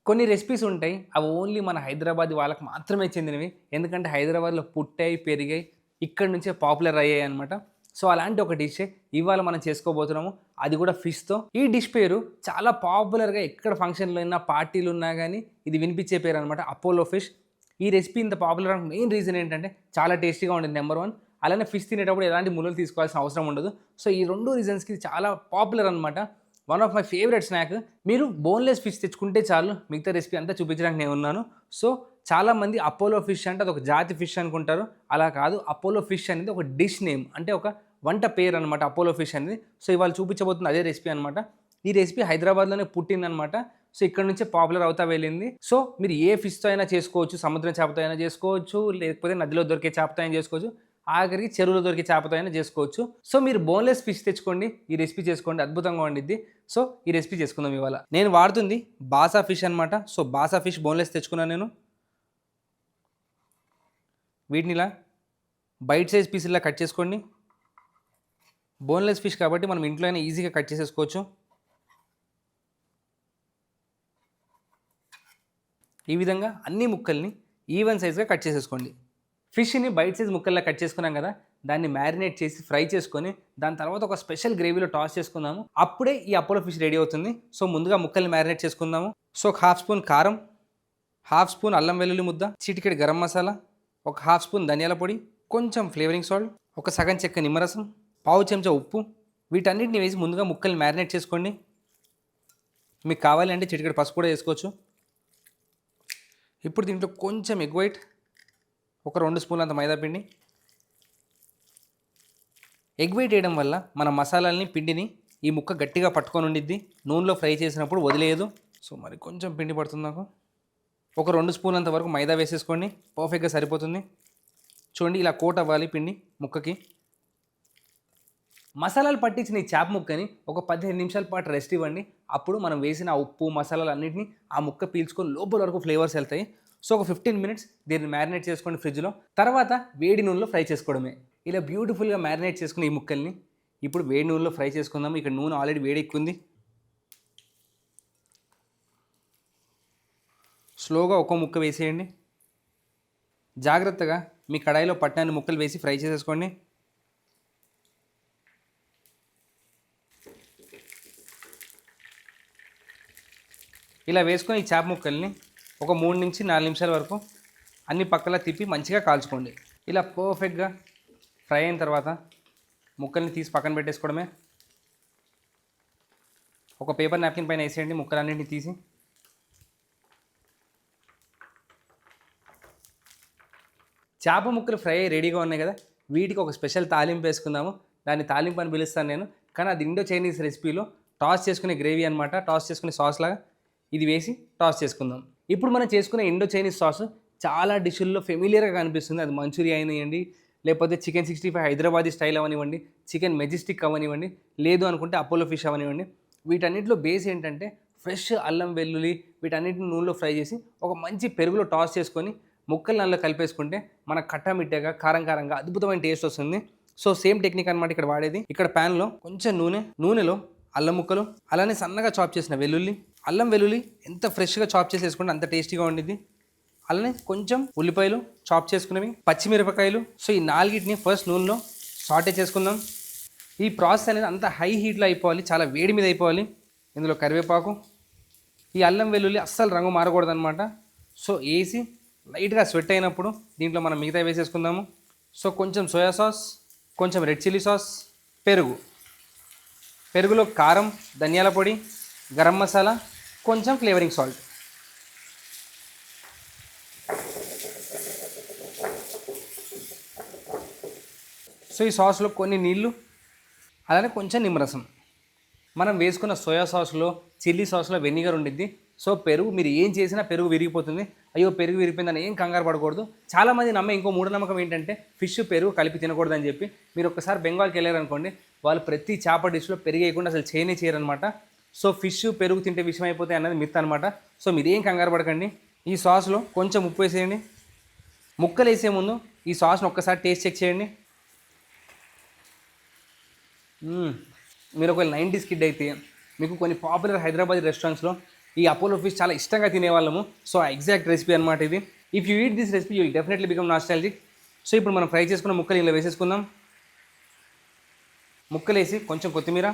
కొన్ని రెసిపీస్ ఉంటాయి. అవి ఓన్లీ మన హైదరాబాదీ వాళ్ళకి మాత్రమే చెందినవి. ఎందుకంటే హైదరాబాద్‌లో పుట్టాయి, పెరిగాయి. ఇక్కడి నుంచే పాపులర్ అయ్యాయన్నమాట. సో, అలాంటి ఒక డిషే ఇవాళ మనం చేసుకోబోతున్నాము. అది కూడా ఫిష్‌తో. ఈ డిష్ పేరు చాలా పాపులర్‌గా ఎక్కడ ఫంక్షన్‌లున్నా, పార్టీలున్నా గానీ ఇది వినిపించే పేరన్నమాట. Apollo fish. ఈ రెసిపీ ఇంత పాపులర్ అవ్వడానికి మెయిన్ రీజన్ ఏంటంటే చాలా టేస్టీగా ఉండిద్ది నంబర్ 1. అలానే ఫిష్ తినేటప్పుడు ఎలాంటి ముళ్ళులు తీసుకోవాల్సిన అవసరం ఉండదు. సో, ఈ 2 రీజన్స్‌కి ఇది చాలా పాపులర్ అన్నమాట. One of my favourite snack. మీరు బోన్‌లెస్ ఫిష్ తెచ్చుకుంటే చాలు. మిగతా రెసిపీ అంతా చూపించడానికి నేనున్నాను. సో, చాలామంది అపోలో ఫిష్ అంటే అదొక జాతి ఫిష్ అనుకుంటారు. అలా కాదు. అపోలో ఫిష్ అనేది ఒక డిష్ నేమ్. అంటే ఒక వంట పేరు అనమాట అపోలో ఫిష్ అనేది. సో, ఇవాళ చూపించబోతుంది అదే రెసిపీ అనమాట. ఈ రెసిపీ హైదరాబాద్‌లోనే పుట్టిందనమాట. సో, ఇక్కడ నుంచే పాపులర్ అవుతా వెళ్ళింది. సో, మీరు ఏ ఫిష్‌తో అయినా చేసుకోవచ్చు. సముద్రం చేపతో అయినా చేసుకోవచ్చు. లేకపోతే నదిలో దొరికే చేపతో అయినా చేసుకోవచ్చు. ఆఖరికి చెరువులో దొరికే చేపతో అయినా చేసుకోవచ్చు. సో, మీరు బోన్‌లెస్ ఫిష్ తెచ్చుకోండి. ఈ రెసిపీ చేసుకోండి. అద్భుతంగా ఉండిద్ది. సో, ఈ రెసిపీ చేసుకుందాం ఇవాళ. నేను వాడుతుంది బాసా ఫిష్ అనమాట. సో, బాసా ఫిష్ బోన్‌లెస్ తెచ్చుకున్నాను నేను. వీటిని ఇలా బైట్ సైజ్ పీసుల్లా కట్ చేసుకోండి. బోన్‌లెస్ ఫిష్ కాబట్టి మనం ఇంట్లో అయినా ఈజీగా కట్ చేసేసుకోవచ్చు. ఈ విధంగా అన్ని ముక్కల్ని ఈవెన్ సైజ్‌గా కట్ చేసేసుకోండి. ఫిష్‌ని బైట్ సైజ్ ముక్కల్లా కట్ చేసుకున్నాం కదా! దాన్ని మ్యారినేట్ చేసి ఫ్రై చేసుకొని దాని తర్వాత ఒక స్పెషల్ గ్రేవీలో టాస్ చేసుకుందాము. అప్పుడే ఈ అపోలో ఫిష్ రెడీ అవుతుంది. సో, ముందుగా ముక్కల్ని మ్యారినేట్ చేసుకుందాము. సో, ఒక హాఫ్ స్పూన్ కారం, హాఫ్ స్పూన్ అల్లం వెల్లుల్లి ముద్ద, చిటికెడు గరం మసాలా, ఒక హాఫ్ స్పూన్ ధనియాల పొడి, కొంచెం ఫ్లేవరింగ్ సాల్ట్, ఒక సగం చెక్క నిమ్మరసం, పావు చెంచా ఉప్పు, వీటన్నిటిని వేసి ముందుగా ముక్కల్ని మ్యారినేట్ చేసుకోండి. మీకు కావాలి అంటే చిటికెడు పసుపు కూడా వేసుకోవచ్చు. ఇప్పుడు దీంట్లో కొంచెం ఎగ్ వైట్, ఒక 2 స్పూన్లంత మైదా పిండి. ఎగ్ వైట్ వేయడం వల్ల మన మసాలాలని పిండిని ఈ ముక్క గట్టిగా పట్టుకొని ఉండిద్ది. నూనెలో ఫ్రై చేసినప్పుడు వదిలేయదు. సో, మరి కొంచెం పిండి పడుతుంది నాకు. ఒక 2 స్పూన్లంత వరకు మైదా వేసేసుకోండి. పర్ఫెక్ట్గా సరిపోతుంది. చూడండి ఇలా కోట్ అవ్వాలి పిండి ముక్కకి. మసాలాలు పట్టించిన ఈ చేప ముక్కని ఒక 15 నిమిషాల పాటు రెస్ట్ ఇవ్వండి. అప్పుడు మనం వేసిన ఉప్పు మసాలాలు అన్నింటినీ ఆ ముక్క పీల్చుకొని లోపల వరకు ఫ్లేవర్స్ వెళ్తాయి. సో, ఒక 15 మినిట్స్ దీన్ని మ్యారినేట్ చేసుకోండి ఫ్రిడ్జ్లో. తర్వాత వేడి నూనెలో ఫ్రై చేసుకోవడమే. ఇలా బ్యూటిఫుల్గా మ్యారినేట్ చేసుకుని ఈ ముక్కల్ని ఇప్పుడు వేడి నూనెలో ఫ్రై చేసుకుందాం. ఇక్కడ నూనె ఆల్రెడీ వేడెక్కింది. స్లోగా ఒక్కో ముక్క వేసేయండి. జాగ్రత్తగా మీ కడాయిలో పట్టినన్ని ముక్కలు వేసి ఫ్రై చేసేసుకోండి. ఇలా వేసుకొని ఈ చేప ముక్కల్ని ఒక 3 నుంచి 4 నిమిషాల వరకు అన్ని పక్కలా తిప్పి మంచిగా కాల్చుకోండి. ఇలా పర్ఫెక్ట్గా ఫ్రై అయిన తర్వాత ముక్కల్ని తీసి పక్కన పెట్టేసుకోవడమే. ఒక పేపర్ నాప్కిన్ పైన వేసేయండి ముక్కలన్నింటినీ తీసి. చేప ముక్కలు ఫ్రై అయ్యి రెడీగా ఉన్నాయి కదా! వీటికి ఒక స్పెషల్ తాలింపు వేసుకుందాము. దాన్ని తాలింపు అని పిలుస్తాను నేను. కానీ అది ఇండో చైనీస్ రెసిపీలో టాస్ చేసుకునే గ్రేవీ అనమాట. టాస్ చేసుకునే సాస్ లాగా ఇది వేసి టాస్ చేసుకుందాం. ఇప్పుడు మనం చేసుకునే ఇండో చైనీస్ సాస్ చాలా డిష్‌ల్లో ఫెమిలియర్‌గా కనిపిస్తుంది. అది మంచూరియా అయినియండి, లేకపోతే చికెన్ 65 హైదరాబాదీ స్టైల్ అవనివ్వండి, చికెన్ మెజెస్టిక్ అవ్వనివ్వండి, లేదు అనుకుంటే అపోలో ఫిష్ అవనివ్వండి. వీటన్నిటిలో బేస్ ఏంటంటే ఫ్రెష్ అల్లం వెల్లుల్లి వీటన్నిటిని నూనెలో ఫ్రై చేసి ఒక మంచి పెరుగులో టాస్ చేసుకొని ముక్కలు నల్ల కలిపేసుకుంటే మన కట్టామిట్టాగా కారం కారంగా అద్భుతమైన టేస్ట్ వస్తుంది. సో, సేమ్ టెక్నిక్ అనమాట ఇక్కడ వాడేది. ఇక్కడ ప్యాన్లో కొంచెం నూనెలో అల్లం ముక్కలు, అలానే సన్నగా చాప్ చేసిన వెల్లుల్లి, అల్లం వెల్లుల్లి ఎంత ఫ్రెష్గా చాప్ చేసి వేసుకుంటే అంత టేస్టీగా ఉండిద్ది. అలానే కొంచెం ఉల్లిపాయలు చాప్ చేసుకునేవి, పచ్చిమిరపకాయలు. సో, ఈ 4టిని ఫస్ట్ నూనెలో సాటే చేసుకుందాం. ఈ ప్రాసెస్ అనేది అంత హై హీట్లో అయిపోవాలి, చాలా వేడి మీద అయిపోవాలి. ఇందులో కరివేపాకు, ఈ అల్లం వెల్లుల్లి అస్సలు రంగు మారకూడదనమాట. సో, వేసి లైట్గా స్వెట్ అయినప్పుడు దీంట్లో మనం మిగతా వేసేసుకుందాము. సో, కొంచెం సోయా సాస్, కొంచెం రెడ్ చిల్లీ సాస్, పెరుగులో కారం, ధనియాల పొడి, గరం మసాలా, కొంచెం ఫ్లేవరింగ్ సాల్ట్. సో, ఈ సాస్లో కొన్ని నీళ్ళు, అలానే కొంచెం నిమ్మరసం. మనం వేసుకున్న సోయా సాస్లో, చిల్లీ సాస్లో వెనిగర్ ఉండిద్ది. సో, పెరుగు మీరు ఏం చేసినా పెరుగు విరిగిపోతుంది. అయ్యో పెరుగు విరిగిపోయిందని ఏం కంగారు పడకూడదు. చాలామంది నమ్మే ఇంకో మూఢనమ్మకం ఏంటంటే ఫిష్ పెరుగు కలిపి తినకూడదని చెప్పి. మీరు ఒక్కసారి బెంగాల్కి వెళ్ళారనుకోండి, వాళ్ళు ప్రతి చేప డిష్లో పెరుగు వేయకుండా అసలు చేయరనమాట. సో, ఫిష్ పెరుగు తింటే విషయం అయిపోతాయి అన్నది మిత్ అనమాట. సో, మీరేం కంగారు పడకండి. ఈ సాస్లో కొంచెం ఉప్పు వేసేయండి. ముక్కలు వేసే ముందు ఈ సాస్ను ఒక్కసారి టేస్ట్ చెక్ చేయండి. మీరు ఒకవేళ 90s కిడ్ అయితే మీకు కొన్ని పాపులర్ హైదరాబాద్ రెస్టారెంట్స్లో ఈ అపోలో ఫిష్ చాలా ఇష్టంగా తినేవాళ్ళము. సో ఆ ఎగ్జాక్ట్ రెసిపీ అనమాట ఇది. If you eat this recipe you will definitely become nostalgic. So ఇప్పుడు మనం ఫ్రై చేసుకున్న ముక్కలు ఇలా వేసేసుకుందాం. ముక్కలు వేసి కొంచెం కొత్తిమీర,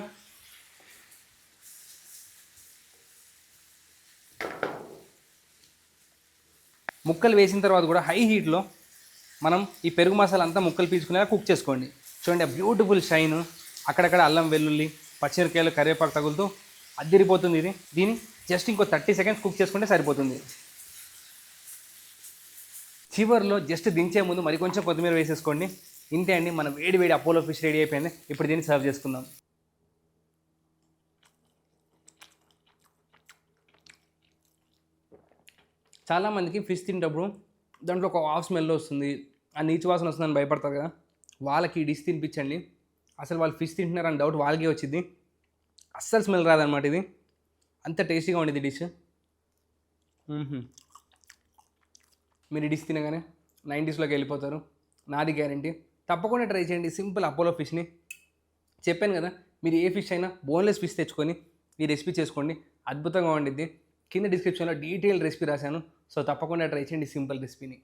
ముక్కలు వేసిన తర్వాత కూడా హై హీట్లో మనం ఈ పెరుగు మసాలా అంతా ముక్కలు పీల్చుకునేలా కుక్ చేసుకోండి. చూడండి ఆ బ్యూటిఫుల్ షైన్, అక్కడక్కడ అల్లం వెల్లుల్లి పచ్చిమిరకాయలు కరివేపాకు తగులుతూ అద్దిరిపోతుంది ఇది. దీన్ని జస్ట్ ఇంకో 30 సెకండ్స్ కుక్ చేసుకుంటే సరిపోతుంది. చివర్లో జస్ట్ దించే ముందు మరి కొంచెం కొత్తిమీర వేసేసుకోండి. ఇంతే అండి, మన వేడి వేడి అపోలో ఫిష్ రెడీ అయిపోయింది. ఇప్పుడు దీన్ని సర్వ్ చేసుకుందాం. చాలామందికి ఫిష్ తినేటప్పుడు దాంట్లో ఒక హాఫ్ స్మెల్ వస్తుంది, ఆ నీచు వాసన వస్తుందని భయపడతారు కదా, వాళ్ళకి ఈ డిష్ తినిపించండి. అసలు వాళ్ళు ఫిష్ తింటున్నారని డౌట్ వాళ్ళకే వచ్చింది. అస్సలు స్మెల్ రాదనమాట. ఇది అంత టేస్టీగా ఉండేది డిష్. మీరు ఈ డిష్ తినగానే 90స్లోకి వెళ్ళిపోతారు, నాది గ్యారంటీ. తప్పకుండా ట్రై చేయండి సింపుల్ అపోలో ఫిష్ని. చెప్పాను కదా, మీరు ఏ ఫిష్ అయినా బోన్లెస్ ఫిష్ తెచ్చుకొని ఈ రెసిపీ చేసుకోండి, అద్భుతంగా ఉండిద్ది. కింద డిస్క్రిప్షన్లో డీటెయిల్ రెసిపీ రాశాను. సో తప్పకుండా ట్రై చేయండి సింపుల్ రెసిపీని.